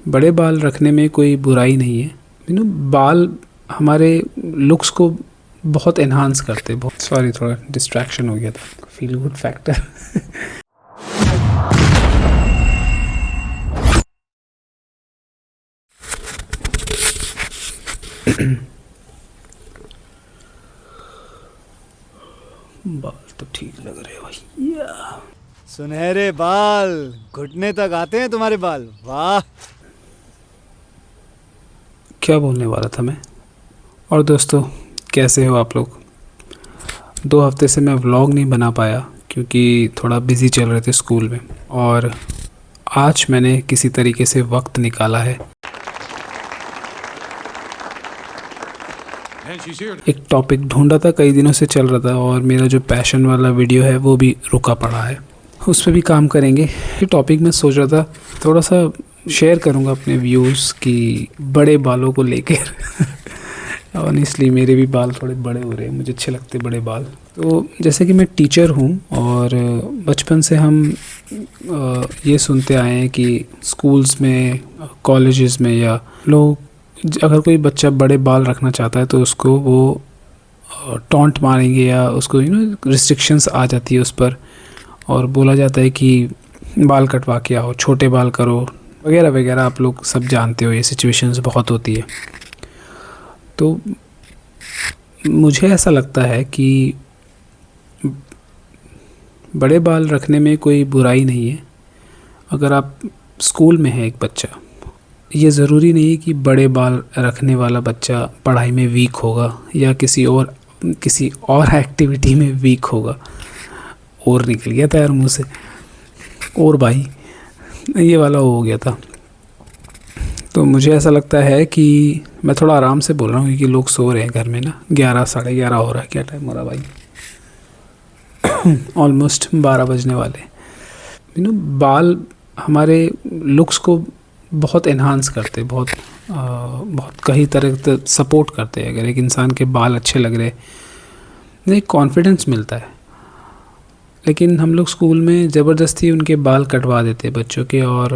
बड़े बाल रखने में कोई बुराई नहीं है। बाल हमारे लुक्स को बहुत एनहांस करते हैं। बहुत सॉरी, थोड़ा डिस्ट्रैक्शन हो गया था, फील गुड फैक्टर। बाल तो ठीक लग रहे हैं भाई। सुनहरे बाल, घुटने तक आते हैं तुम्हारे बाल, वाह। क्या बोलने वाला था मैं। और दोस्तों, कैसे हो आप लोग। 2 हफ्ते से मैं व्लॉग नहीं बना पाया क्योंकि थोड़ा बिज़ी चल रहे थे स्कूल में, और आज मैंने किसी तरीके से वक्त निकाला है। एक टॉपिक ढूंढा था, कई दिनों से चल रहा था, और मेरा जो पैशन वाला वीडियो है वो भी रुका पड़ा है। उस पर भी काम करेंगे। ये टॉपिक मैं सोच रहा था थोड़ा सा शेयर करूंगा अपने व्यूज़ की बड़े बालों को लेकर। ऑनेस्टली मेरे भी बाल थोड़े बड़े हो रहे हैं, मुझे अच्छे लगते बड़े बाल। तो जैसे कि मैं टीचर हूँ, और बचपन से हम ये सुनते आए हैं कि स्कूल्स में, कॉलेजेस में, या लोग, अगर कोई बच्चा बड़े बाल रखना चाहता है तो उसको वो टॉन्ट मारेंगे, या उसको रिस्ट्रिक्शंस आ जाती है उस पर, और बोला जाता है कि बाल कटवा के आओ, छोटे बाल करो, वगैरह वगैरह। आप लोग सब जानते हो, ये सिचुएशंस बहुत होती है। तो मुझे ऐसा लगता है कि बड़े बाल रखने में कोई बुराई नहीं है। अगर आप स्कूल में है एक बच्चा, ये ज़रूरी नहीं है कि बड़े बाल रखने वाला बच्चा पढ़ाई में वीक होगा या किसी और एक्टिविटी में वीक होगा। और निकल गया था यार मुँह से, और भाई ये वाला हो गया था। तो मुझे ऐसा लगता है कि मैं थोड़ा आराम से बोल रहा हूँ क्योंकि लोग सो रहे हैं घर में ना। 11 साढ़े 11 हो रहा है। क्या टाइम हो रहा भाई? ऑलमोस्ट 12 बजने वाले। बाल हमारे लुक्स को बहुत एनहांस करते, बहुत कई तरह से सपोर्ट करते हैं। अगर एक इंसान के बाल अच्छे लग रहे, एक कॉन्फिडेंस मिलता है। लेकिन हम लोग स्कूल में ज़बरदस्ती उनके बाल कटवा देते हैं बच्चों के, और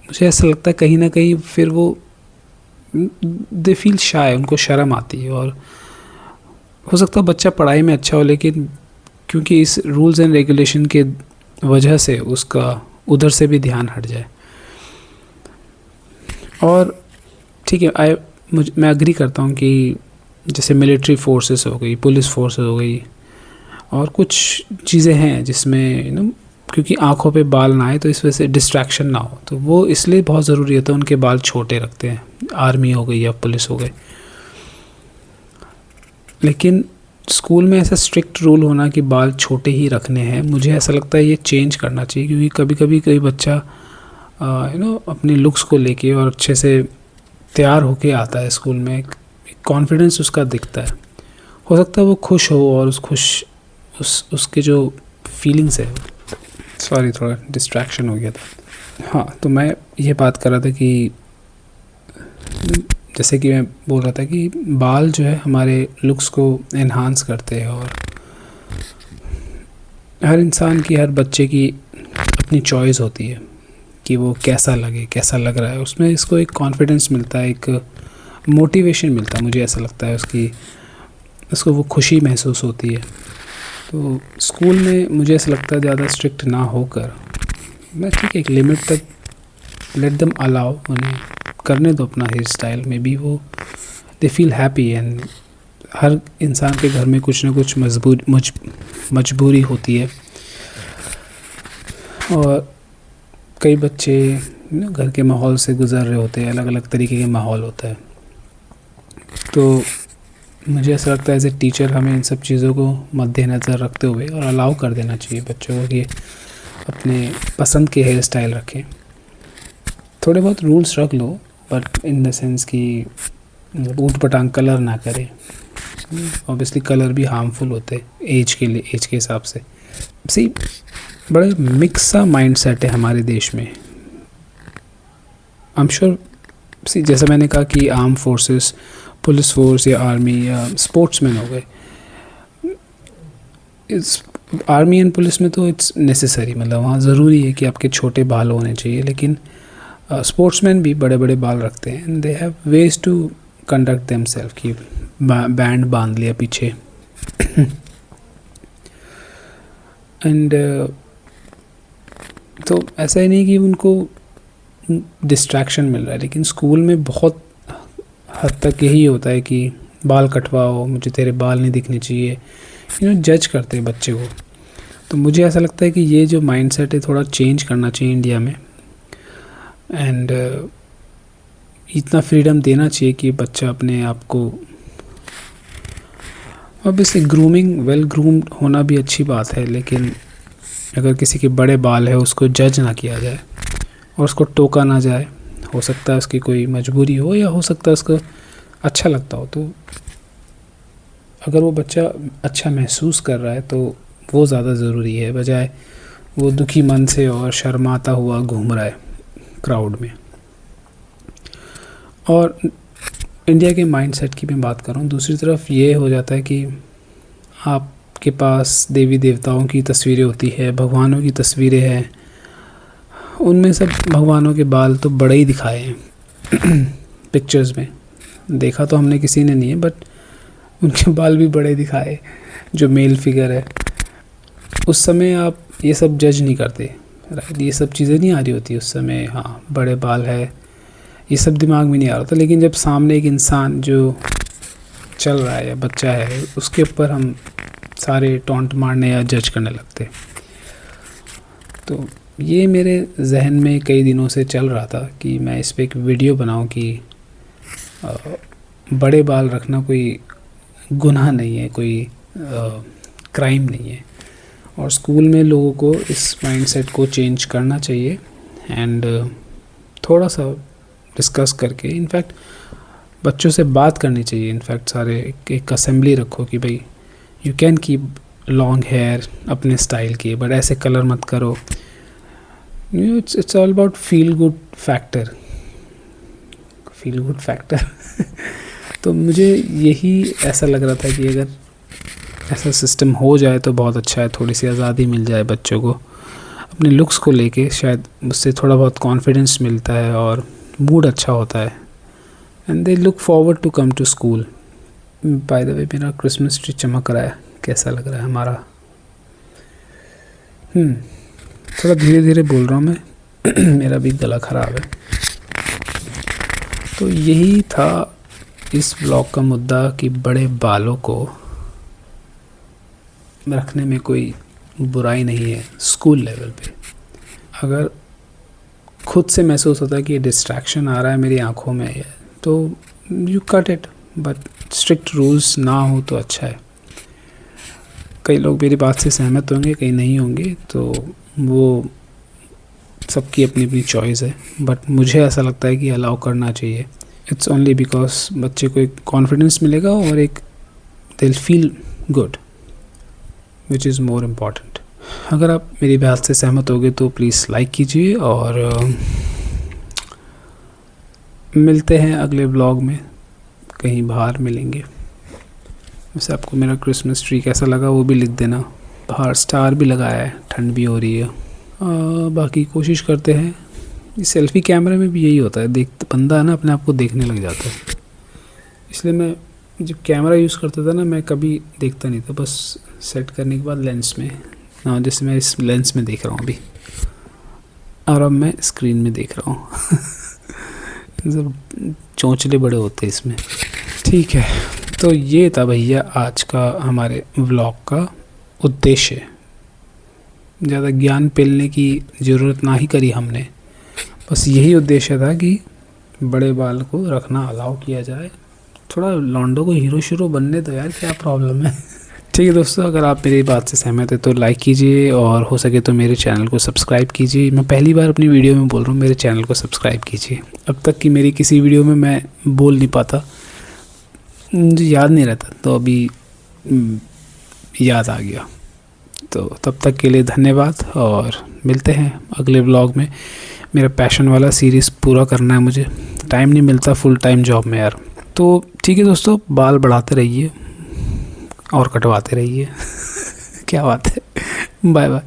मुझे ऐसा लगता है कहीं ना कहीं फिर वो दे फील शाय, उनको शर्म आती है। और हो सकता है बच्चा पढ़ाई में अच्छा हो, लेकिन क्योंकि इस रूल्स एंड रेगुलेशन के वजह से उसका उधर से भी ध्यान हट जाए। और ठीक है, मैं अग्री करता हूँ कि जैसे मिलिट्री फोर्सेस हो गई, पुलिस फोर्सेस हो गई, और कुछ चीज़ें हैं जिसमें क्योंकि आँखों पे बाल ना आए तो इस वजह से डिस्ट्रैक्शन ना हो, तो वो इसलिए बहुत ज़रूरी होता है उनके बाल छोटे रखते हैं। आर्मी हो गई या पुलिस हो गए। लेकिन स्कूल में ऐसा स्ट्रिक्ट रूल होना कि बाल छोटे ही रखने हैं, मुझे ऐसा लगता है ये चेंज करना चाहिए। क्योंकि कभी कभी कोई बच्चा अपने लुक्स को लेके और अच्छे से तैयार होके आता है स्कूल में, एक कॉन्फिडेंस उसका दिखता है। हो सकता है वो खुश हो, और उसके जो फीलिंग्स है। सॉरी, थोड़ा डिस्ट्रैक्शन हो गया था। हाँ, तो मैं ये बात कर रहा था कि जैसे कि मैं बोल रहा था कि बाल जो है हमारे लुक्स को एनहांस करते हैं, और हर इंसान की, हर बच्चे की अपनी चॉइस होती है कि वो कैसा लगे, कैसा लग रहा है। उसमें इसको एक कॉन्फिडेंस मिलता है, एक मोटिवेशन मिलता है, मुझे ऐसा लगता है। उसको वो खुशी महसूस होती है। तो स्कूल में मुझे ऐसा लगता है ज़्यादा स्ट्रिक्ट ना होकर, मैं ठीक है एक लिमिट तक लेट देम अलाउ, उन्हें करने दो अपना हेयर स्टाइल में भी। वो दे फील हैप्पी। एंड हर इंसान के घर में कुछ ना कुछ मजबूरी होती है, और कई बच्चे घर के माहौल से गुजर रहे होते हैं, अलग अलग तरीके के माहौल होता है। तो मुझे ऐसा लगता है एज ए टीचर हमें इन सब चीज़ों को मद्देनज़र रखते हुए और अलाउ कर देना चाहिए बच्चों को कि अपने पसंद के हेयर स्टाइल रखें। थोड़े बहुत रूल्स रख लो, बट इन द सेंस कि ऊट पटांग कलर ना करें। ऑब्वियसली कलर भी हार्मफुल होते हैं एज के लिए, एज के हिसाब से। सी बड़े मिक्स सा माइंड सेट है हमारे देश में। आई एम श्योर, सी जैसा मैंने कहा कि आर्म फोर्सेस, पुलिस फोर्स या आर्मी या स्पोर्ट्समैन हो गए, इस आर्मी एंड पुलिस में तो इट्स नेसेसरी, मतलब वहाँ ज़रूरी है कि आपके छोटे बाल होने चाहिए। लेकिन स्पोर्ट्समैन भी बड़े बड़े बाल रखते हैं and they have ways to conduct themselves कि बैंड बांध लिया पीछे एंड तो ऐसा ही नहीं कि उनको डिस्ट्रैक्शन मिल रहा है, लेकिन स्कूल में बहुत हद तक यही होता है कि बाल कटवाओ, मुझे तेरे बाल नहीं दिखने चाहिए, जज करते हैं बच्चे को। तो मुझे ऐसा लगता है कि ये जो माइंडसेट है थोड़ा चेंज करना चाहिए इंडिया में एंड इतना फ्रीडम देना चाहिए कि बच्चा अपने आप को, ऑब्वियसली ग्रूमिंग, वेल ग्रूम्ड होना भी अच्छी बात है, लेकिन अगर किसी के बड़े बाल है उसको जज ना किया जाए और उसको टोका ना जाए। हो सकता है उसकी कोई मजबूरी हो या हो सकता है उसको अच्छा लगता हो, तो अगर वो बच्चा अच्छा महसूस कर रहा है तो वो ज़्यादा ज़रूरी है, बजाय वो दुखी मन से और शर्माता हुआ घूम रहा है क्राउड में। और इंडिया के माइंडसेट की मैं बात करूं, दूसरी तरफ ये हो जाता है कि आपके पास देवी देवताओं की तस्वीरें होती है, भगवानों की तस्वीरें हैं, उनमें सब भगवानों के बाल तो बड़े ही दिखाए हैं पिक्चर्स में, देखा तो हमने किसी ने नहीं है, बट उनके बाल भी बड़े दिखाए जो मेल फिगर है। उस समय आप ये सब जज नहीं करते, राइट, ये सब चीज़ें नहीं आ रही होती उस समय, हाँ बड़े बाल है, ये सब दिमाग में नहीं आ रहा था। लेकिन जब सामने एक इंसान जो चल रहा है या बच्चा है, उसके ऊपर हम सारे टॉन्ट मारने या जज करने लगते। तो ये मेरे जहन में कई दिनों से चल रहा था कि मैं इस पे एक वीडियो बनाऊं कि बड़े बाल रखना कोई गुनाह नहीं है, कोई क्राइम नहीं है, और स्कूल में लोगों को इस माइंडसेट को चेंज करना चाहिए एंड थोड़ा सा डिस्कस करके, इनफैक्ट बच्चों से बात करनी चाहिए। इनफैक्ट सारे एक असेंबली रखो कि भाई you can keep long hair अपने स्टाइल की, बट ऐसे कलर मत करो। It's all about feel good factor, feel good factor तो मुझे यही ऐसा लग रहा था कि अगर ऐसा सिस्टम हो जाए तो बहुत अच्छा है, थोड़ी सी आज़ादी मिल जाए बच्चों को अपने लुक्स को लेके, शायद उससे थोड़ा बहुत कॉन्फिडेंस मिलता है और मूड अच्छा होता है and they look forward to come to school. By the way मेरा क्रिसमस ट्री चमक रहा है, कैसा लग रहा है हमारा? थोड़ा धीरे धीरे बोल रहा हूँ मैं मेरा भी गला ख़राब है। तो यही था इस ब्लॉग का मुद्दा कि बड़े बालों को रखने में कोई बुराई नहीं है स्कूल लेवल पे। अगर खुद से महसूस होता है कि डिस्ट्रैक्शन आ रहा है मेरी आंखों में, तो you cut it, but strict rules ना हो तो अच्छा है। कई लोग मेरी बात से सहमत होंगे, कई नहीं होंगे, तो वो सबकी अपनी अपनी चॉइस है, बट मुझे ऐसा लगता है कि अलाउ करना चाहिए। इट्स ओनली बिकॉज बच्चे को एक कॉन्फिडेंस मिलेगा और एक they will feel good, which is more important. अगर आप मेरी बात से सहमत होगे तो प्लीज़ लाइक कीजिए और मिलते हैं अगले ब्लॉग में, कहीं बाहर मिलेंगे। वैसे आपको मेरा क्रिसमस ट्री कैसा लगा वो भी लिख देना। बाहर स्टार भी लगाया है, ठंड भी हो रही है। बाकी कोशिश करते हैं, सेल्फी कैमरे में भी यही होता है, बंदा है ना अपने आप को देखने लग जाता है। इसलिए मैं जब कैमरा यूज़ करता था ना, मैं कभी देखता नहीं था, बस सेट करने के बाद लेंस में, हाँ जैसे मैं इस लेंस में देख रहा हूँ अभी, और अब मैं स्क्रीन में देख रहा हूँ सब चोंचले बड़े होते हैं इसमें। ठीक है, तो ये था भैया आज का हमारे व्लॉग का उद्देश्य। ज़्यादा ज्ञान पेलने की ज़रूरत ना ही करी हमने, बस यही उद्देश्य था कि बड़े बाल को रखना अलाउ किया जाए। थोड़ा लॉन्डो को हीरो शीरो बनने दो यार, क्या प्रॉब्लम है? ठीक है दोस्तों, अगर आप मेरी बात से सहमत है तो लाइक कीजिए और हो सके तो मेरे चैनल को सब्सक्राइब कीजिए। मैं पहली बार अपनी वीडियो में बोल रहा हूँ, मेरे चैनल को सब्सक्राइब कीजिए। अब तक की मेरी किसी वीडियो में मैं बोल नहीं पाता, मुझे याद नहीं रहता, तो अभी याद आ गया। तो तब तक के लिए धन्यवाद और मिलते हैं अगले व्लॉग में। मेरा पैशन वाला सीरीज़ पूरा करना है मुझे, टाइम नहीं मिलता फुल टाइम जॉब में यार। तो ठीक है दोस्तों, बाल बढ़ाते रहिए और कटवाते रहिए क्या बात है, बाय बाय।